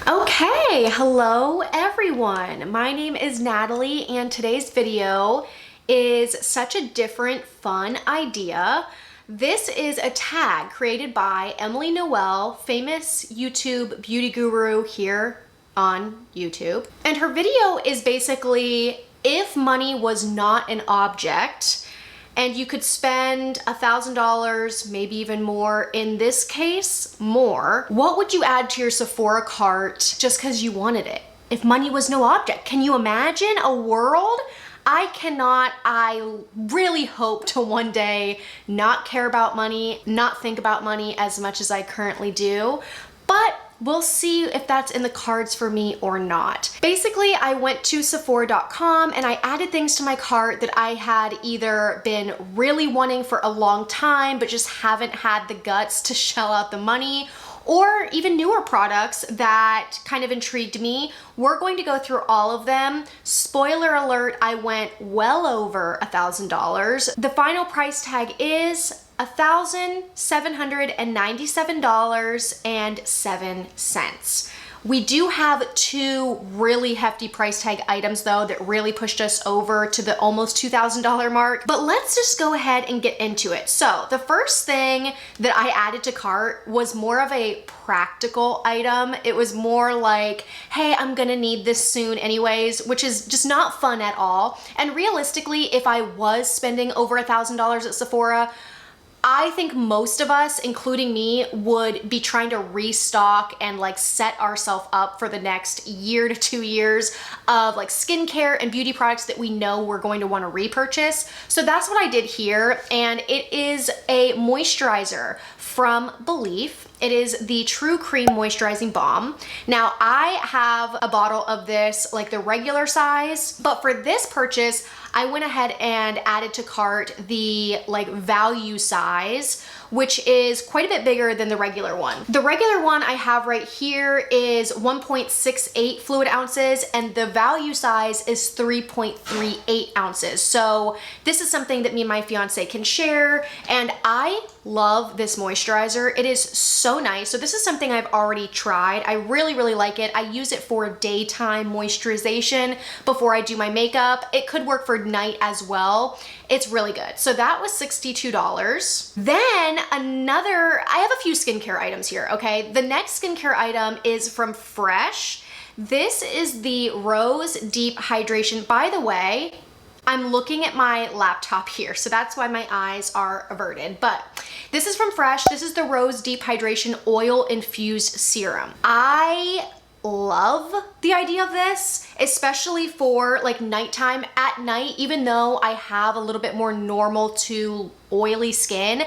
Okay, hello everyone. My name is Natalie and today's video is such a different, fun idea. This is a tag created by Emily Noel, famous YouTube beauty guru here on YouTube. And her video is basically if money was not an object and you could spend $1,000, maybe even more, in this case, more, what would you add to your Sephora cart just because you wanted it? If money was no object, can you imagine a world? I really hope to one day not care about money, not think about money as much as I currently do, but we'll see if that's in the cards for me or not. Basically, I went to Sephora.com and I added things to my cart that I had either been really wanting for a long time, but just haven't had the guts to shell out the money, or even newer products that kind of intrigued me. We're going to go through all of them. Spoiler alert, I went well over $1,000. The final price tag is $1,797.07. We do have two really hefty price tag items though that really pushed us over to the almost $2,000 mark, but let's just go ahead and get into it. So the first thing that I added to cart was more of a practical item. It was more like, hey, I'm gonna need this soon anyways, which is just not fun at all. And realistically, if I was spending over $1,000 at Sephora, I think most of us, including me, would be trying to restock and like set ourselves up for the next year to 2 years of like skincare and beauty products that we know we're going to want to repurchase. So that's what I did here. And it is a moisturizer from Belif. It is the True Cream Moisturizing Balm. Now I have a bottle of this, like the regular size, but for this purchase, I went ahead and added to cart the like value size, which is quite a bit bigger than the regular one. The regular one I have right here is 1.68 fluid ounces and the value size is 3.38 ounces. So this is something that me and my fiance can share, and I love this moisturizer. It is so nice. So this is something I've already tried. I really like it. I use it for daytime moisturization before I do my makeup. It could work for night as well. It's really good. So that was $62. Then I have a few skincare items here, okay? The next skincare item is from Fresh. This is the Rose Deep Hydration. By the way, I'm looking at my laptop here, so that's why my eyes are averted. But this is from Fresh. This is the Rose Deep Hydration Oil Infused Serum. I love the idea of this, especially for like nighttime. At night, even though I have a little bit more normal to oily skin,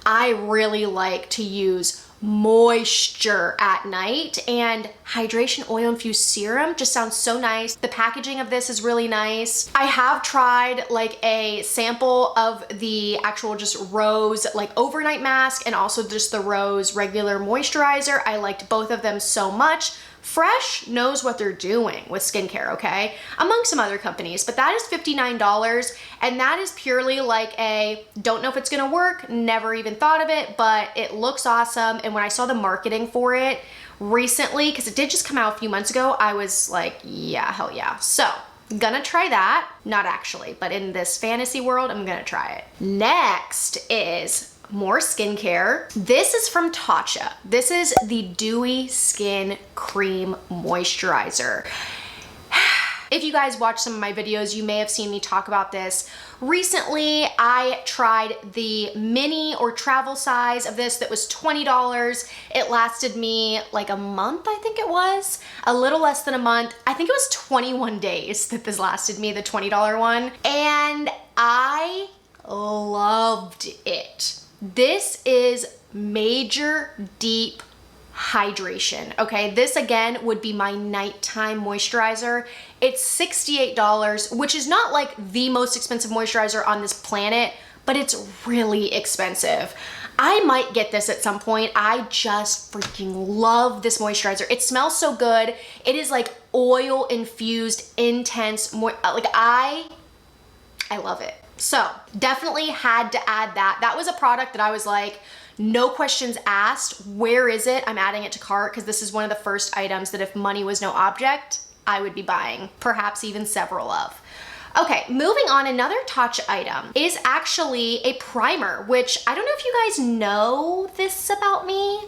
I really like to use moisture at night, and hydration oil infused serum just sounds so nice. The packaging of this is really nice. I have tried like a sample of the actual just Rose like overnight mask and also just the Rose regular moisturizer. I liked both of them so much. Fresh knows what they're doing with skincare, okay? Among some other companies, but that is $59, and that is purely like a, don't know if it's gonna work, never even thought of it, but it looks awesome. And when I saw the marketing for it recently, because it did just come out a few months ago, I was like, yeah, hell yeah. So, gonna try that. Not actually, but in this fantasy world, I'm gonna try it. Next is more skincare. This is from Tatcha. This is the Dewy Skin Cream Moisturizer. If you guys watch some of my videos, you may have seen me talk about this. Recently, I tried the mini or travel size of this that was $20. It lasted me like a month, I think it was. A little less than a month. I think it was 21 days that this lasted me, the $20 one. And I loved it. This is major deep hydration, okay? This again would be my nighttime moisturizer. It's $68, which is not like the most expensive moisturizer on this planet, but it's really expensive. I might get this at some point. I just freaking love this moisturizer. It smells so good. It is like oil infused, intense, I love it. So definitely had to add that. That was a product that I was like, no questions asked. Where is it? I'm adding it to cart because this is one of the first items that if money was no object, I would be buying, perhaps even several of. Okay, moving on, another Tatcha item is actually a primer, which I don't know if you guys know this about me,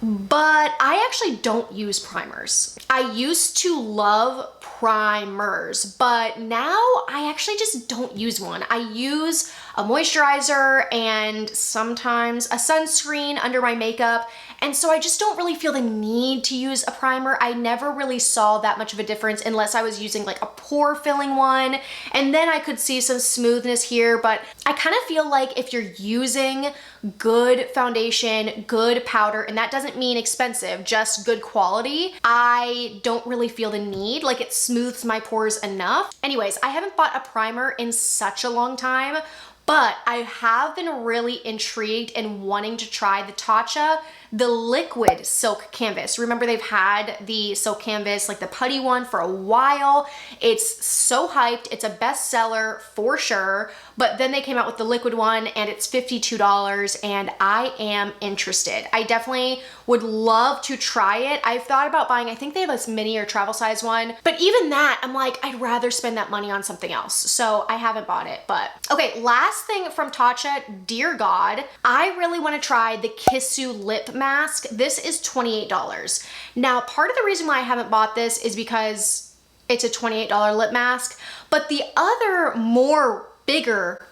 but I actually don't use primers. I used to love primers, but now I actually just don't use one. I use a moisturizer and sometimes a sunscreen under my makeup. And so I just don't really feel the need to use a primer. I never really saw that much of a difference unless I was using like a pore filling one. And then I could see some smoothness here, but I kind of feel like if you're using good foundation, good powder, and that doesn't mean expensive, just good quality, I don't really feel the need. Like it smooths my pores enough. Anyways, I haven't bought a primer in such a long time, but I have been really intrigued and wanting to try the Tatcha, the liquid silk canvas. Remember they've had the silk canvas, like the putty one, for a while. It's so hyped. It's a bestseller for sure, but then they came out with the liquid one and it's $52 and I am interested. I definitely would love to try it. I've thought about buying, I think they have this mini or travel size one, but even that, I'm like, I'd rather spend that money on something else. So I haven't bought it, but okay, last thing from Tatcha, dear God, I really want to try the Kissu lip mask. This is $28. Now, part of the reason why I haven't bought this is because it's a $28 lip mask, but the other more bigger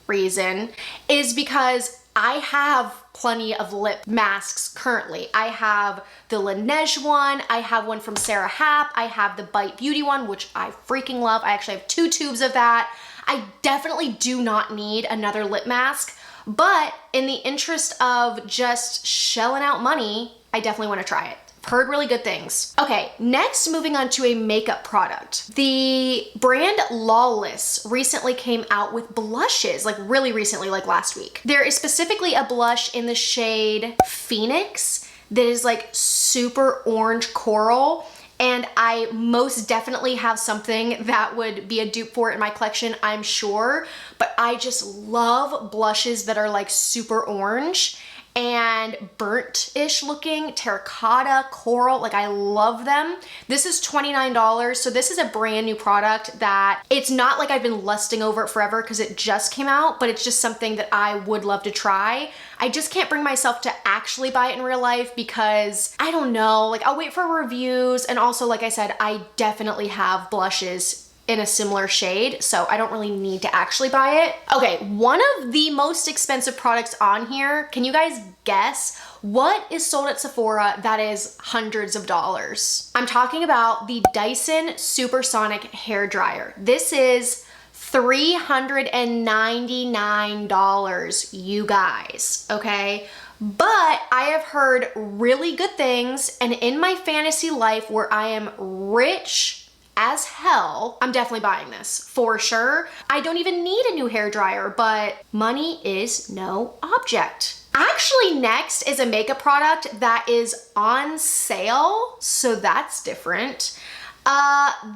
reason is because I have plenty of lip masks currently. I have the Laneige one, I have one from Sarah Happ, I have the Bite Beauty one, which I freaking love. I actually have 2 tubes of that. I definitely do not need another lip mask, but in the interest of just shelling out money, I definitely want to try it. Heard really good things. Okay, next moving on to a makeup product. The brand Lawless recently came out with blushes, like really recently, like last week. There is specifically a blush in the shade Phoenix that is like super orange coral, and I most definitely have something that would be a dupe for it in my collection, I'm sure, but I just love blushes that are like super orange and burnt-ish looking, terracotta, coral, like I love them. This is $29, so this is a brand new product that it's not like I've been lusting over it forever because it just came out, but it's just something that I would love to try. I just can't bring myself to actually buy it in real life because I don't know, like I'll wait for reviews, and also like I said, I definitely have blushes in a similar shade, so I don't really need to actually buy it. Okay, one of the most expensive products on here, can you guys guess what is sold at Sephora that is hundreds of dollars? I'm talking about the Dyson Supersonic hair dryer. This is $399, you guys, okay? But I have heard really good things, and in my fantasy life where I am rich as hell, I'm definitely buying this for sure. I don't even need a new hair dryer, but money is no object. Actually, next is a makeup product that is on sale, so that's different.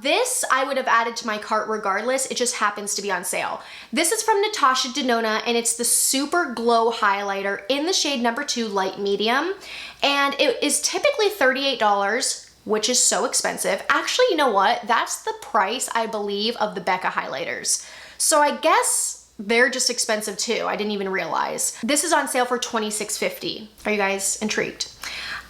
This I would have added to my cart regardless, it just happens to be on sale. This is from Natasha Denona, and it's the Super Glow Highlighter in the shade number 2 Light Medium, and it is typically $38, which is so expensive. Actually, you know what? That's the price, I believe, of the Becca highlighters. So I guess they're just expensive too. I didn't even realize. This is on sale for $26.50. Are you guys intrigued?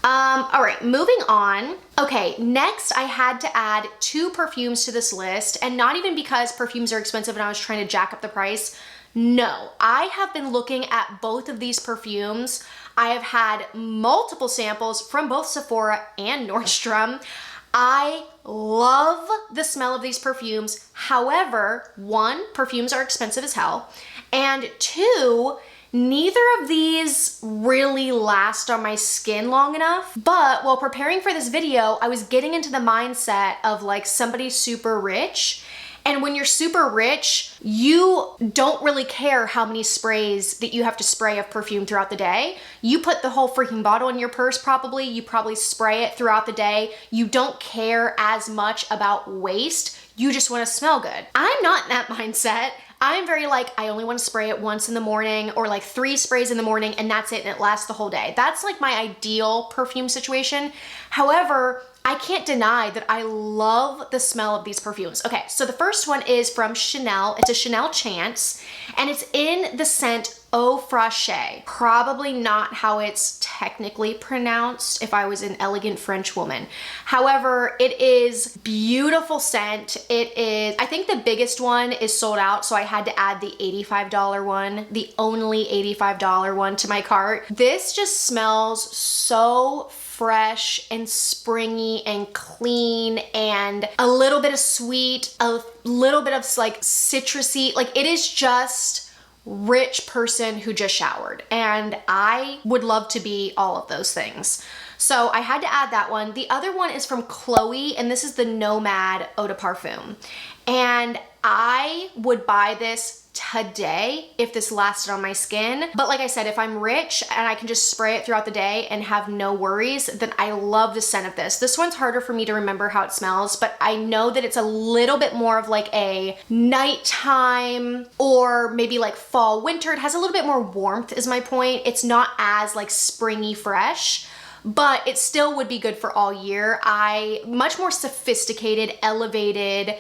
All right, moving on. Okay, next I had to add 2 perfumes to this list, and not even because perfumes are expensive and I was trying to jack up the price. No, I have been looking at both of these perfumes. I have had multiple samples from both Sephora and Nordstrom. I love the smell of these perfumes. However, 1, perfumes are expensive as hell, and 2, neither of these really last on my skin long enough. But while preparing for this video, I was getting into the mindset of like somebody super rich. And when you're super rich, you don't really care how many sprays that you have to spray of perfume throughout the day. You put the whole freaking bottle in your purse probably. You probably spray it throughout the day. You don't care as much about waste. You just want to smell good. I'm not in that mindset. I'm very like, I only want to spray it once in the morning or like 3 sprays in the morning and that's it and it lasts the whole day. That's like my ideal perfume situation. However, I can't deny that I love the smell of these perfumes. Okay, so the first one is from Chanel. It's a Chanel Chance, and it's in the scent Eau Fraiche. Probably not how it's technically pronounced if I was an elegant French woman. However, it is beautiful scent. It is, I think the biggest one is sold out, so I had to add the $85 one, the only $85 one to my cart. This just smells so fresh and springy and clean and a little bit of sweet, a little bit of like citrusy. Like it is just rich person who just showered. And I would love to be all of those things. So I had to add that one. The other one is from Chloe, and this is the Nomad Eau de Parfum. And I would buy this today if this lasted on my skin. But like I said, if I'm rich and I can just spray it throughout the day and have no worries, then I love the scent of this. This one's harder for me to remember how it smells, but I know that it's a little bit more of like a nighttime or maybe like fall, winter. It has a little bit more warmth is my point. It's not as like springy fresh, but it still would be good for all year. Much more sophisticated, elevated,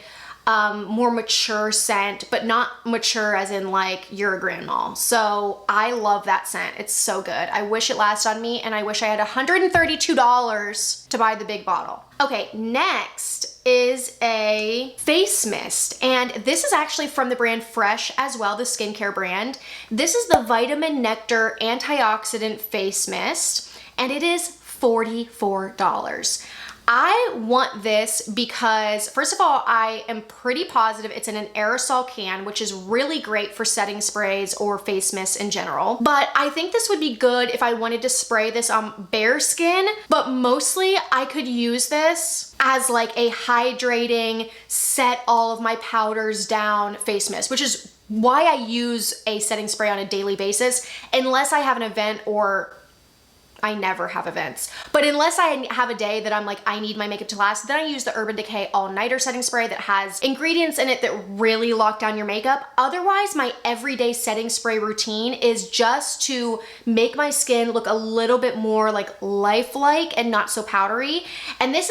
more mature scent, but not mature as in like you're a grandma. So I love that scent. It's so good. I wish it lasted on me, and I wish I had $132 to buy the big bottle. Okay, next is a face mist, and this is actually from the brand Fresh as well, the skincare brand. This is the Vitamin Nectar Antioxidant Face Mist, and it is $44. I want this because, first of all, I am pretty positive it's in an aerosol can, which is really great for setting sprays or face mists in general. But I think this would be good if I wanted to spray this on bare skin, but mostly I could use this as like a hydrating, set all of my powders down face mist, which is why I use a setting spray on a daily basis, unless I have an event, or I never have events. But unless I have a day that I'm like, I need my makeup to last, then I use the Urban Decay All Nighter setting spray that has ingredients in it that really lock down your makeup. Otherwise, my everyday setting spray routine is just to make my skin look a little bit more like lifelike and not so powdery. And this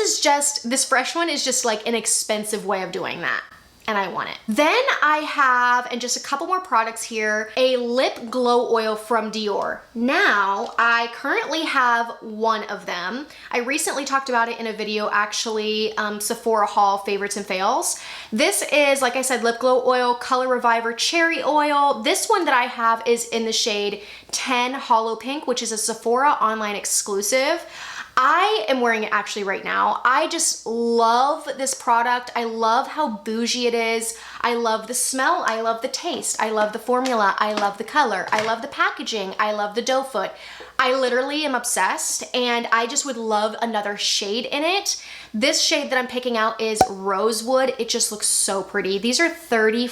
Fresh one is just like an expensive way of doing that, and I want it. Then I have, and just a couple more products here, a lip glow oil from Dior. Now, I currently have one of them. I recently talked about it in a video, actually, Sephora haul favorites and fails. This is, like I said, lip glow oil, Color Reviver Cherry Oil. This one that I have is in the shade 10 Hollow Pink, which is a Sephora online exclusive. I am wearing it actually right now. I just love this product. I love how bougie it is. I love the smell. I love the taste. I love the formula. I love the color. I love the packaging. I love the doe foot. I literally am obsessed, and I just would love another shade in it. This shade that I'm picking out is Rosewood. It just looks so pretty. These are $34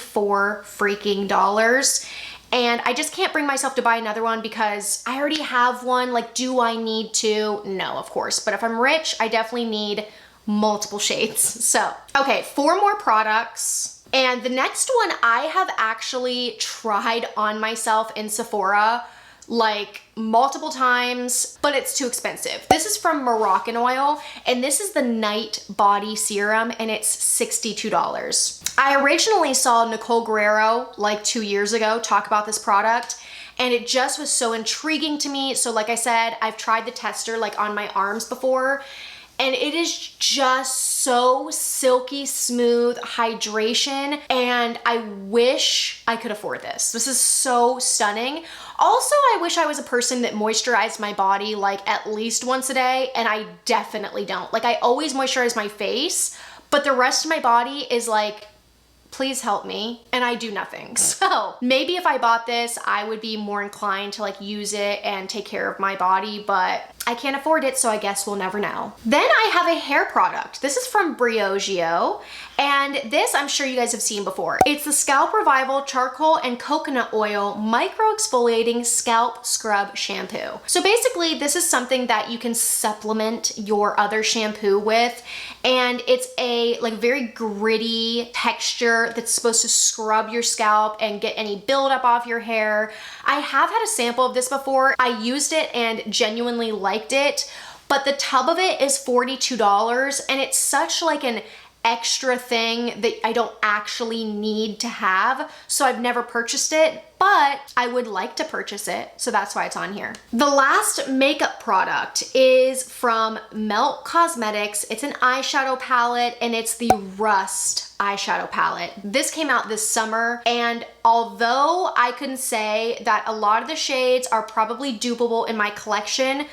freaking dollars. And I just can't bring myself to buy another one because I already have one. Like, do I need to? No, of course. But if I'm rich, I definitely need multiple shades. So, okay, 4 more products. And the next one I have actually tried on myself in Sephora like multiple times, but it's too expensive. This is from Moroccanoil, and this is the Night Body Serum, and it's $62. I originally saw Nicole Guerrero like 2 years ago talk about this product, and it just was so intriguing to me. So like I said, I've tried the tester like on my arms before, and it is just so silky smooth hydration, and I wish I could afford this. This is so stunning. Also, I wish I was a person that moisturized my body like at least once a day, and I definitely don't. Like, I always moisturize my face, but the rest of my body is like, please help me, and I do nothing. So maybe if I bought this, I would be more inclined to like use it and take care of my body, but I can't afford it, so I guess we'll never know. Then I have a hair product. This is from Briogeo, and this I'm sure you guys have seen before. It's the Scalp Revival Charcoal and Coconut Oil Micro Exfoliating Scalp Scrub Shampoo. So basically, this is something that you can supplement your other shampoo with, and it's a like very gritty texture that's supposed to scrub your scalp and get any buildup off your hair. I have had a sample of this before. I used it and genuinely liked it, but the tub of it is $42 and it's such like an extra thing that I don't actually need to have, so I've never purchased it, but I would like to purchase it, so that's why it's on here. The last makeup product is from Melt Cosmetics. It's an eyeshadow palette and it's the Rust eyeshadow palette. This came out this summer, and although I can say that a lot of the shades are probably dupable in my collection,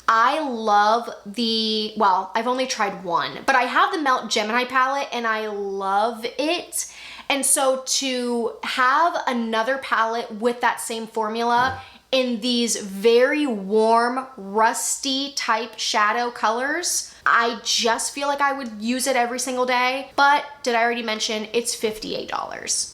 I love the, well, I've only tried one, but I have the Melt Gemini palette and I love it. And so to have another palette with that same formula in these very warm, rusty type shadow colors, I just feel like I would use it every single day. But did I already mention it's $58?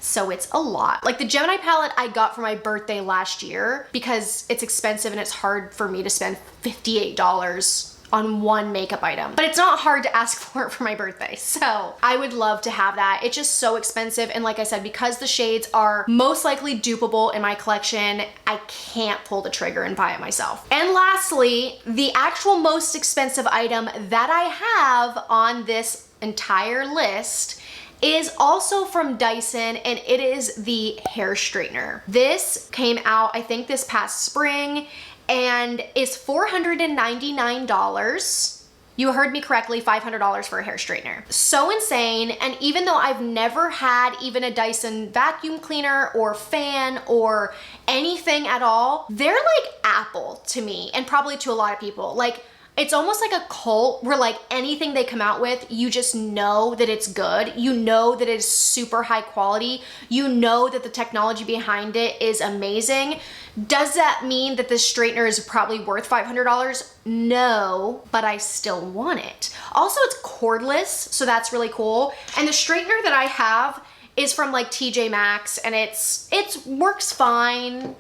So it's a lot. Like the Gemini palette I got for my birthday last year because it's expensive and it's hard for me to spend $58 on one makeup item. But it's not hard to ask for it for my birthday. So I would love to have that. It's just so expensive. And like I said, because the shades are most likely dupable in my collection, I can't pull the trigger and buy it myself. And lastly, the actual most expensive item that I have on this entire list is also from Dyson, and it is the hair straightener. This came out, I think this past spring, and is $499. You heard me correctly, $500 for a hair straightener. So insane, and even though I've never had even a Dyson vacuum cleaner or fan or anything at all, they're like Apple to me, and probably to a lot of people. Like, it's almost like a cult where like anything they come out with, you just know that it's good. You know that it is super high quality. You know that the technology behind it is amazing. Does that mean that this straightener is probably worth $500? No, but I still want it. Also, it's cordless, so that's really cool. And the straightener that I have is from like TJ Maxx, and it works fine,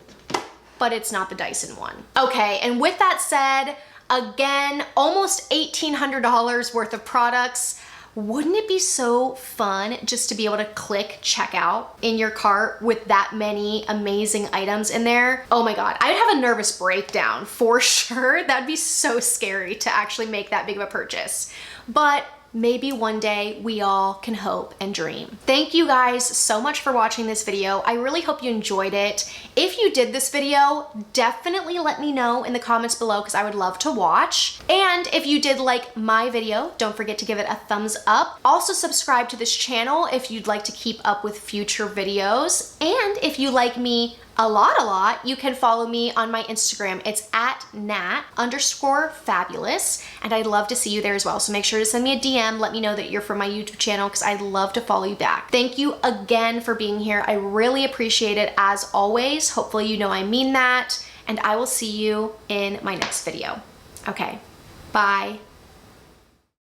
but it's not the Dyson one. Okay, and with that said, again, almost $1,800 worth of products. Wouldn't it be so fun just to be able to click checkout in your cart with that many amazing items in there? Oh my God, I'd have a nervous breakdown for sure. That'd be so scary to actually make that big of a purchase. But maybe one day we all can hope and dream. Thank you guys so much for watching this video. I really hope you enjoyed it. If you did this video, definitely let me know in the comments below because I would love to watch. And if you did like my video, don't forget to give it a thumbs up. Also subscribe to this channel if you'd like to keep up with future videos. And if you like me a lot, you can follow me on my Instagram. It's @nat_fabulous, and I'd love to see you there as well. So make sure to send me a DM, let me know that you're from my YouTube channel because I'd love to follow you back. Thank you again for being here. I really appreciate it as always. Hopefully you know I mean that, and I will see you in my next video. Okay, bye.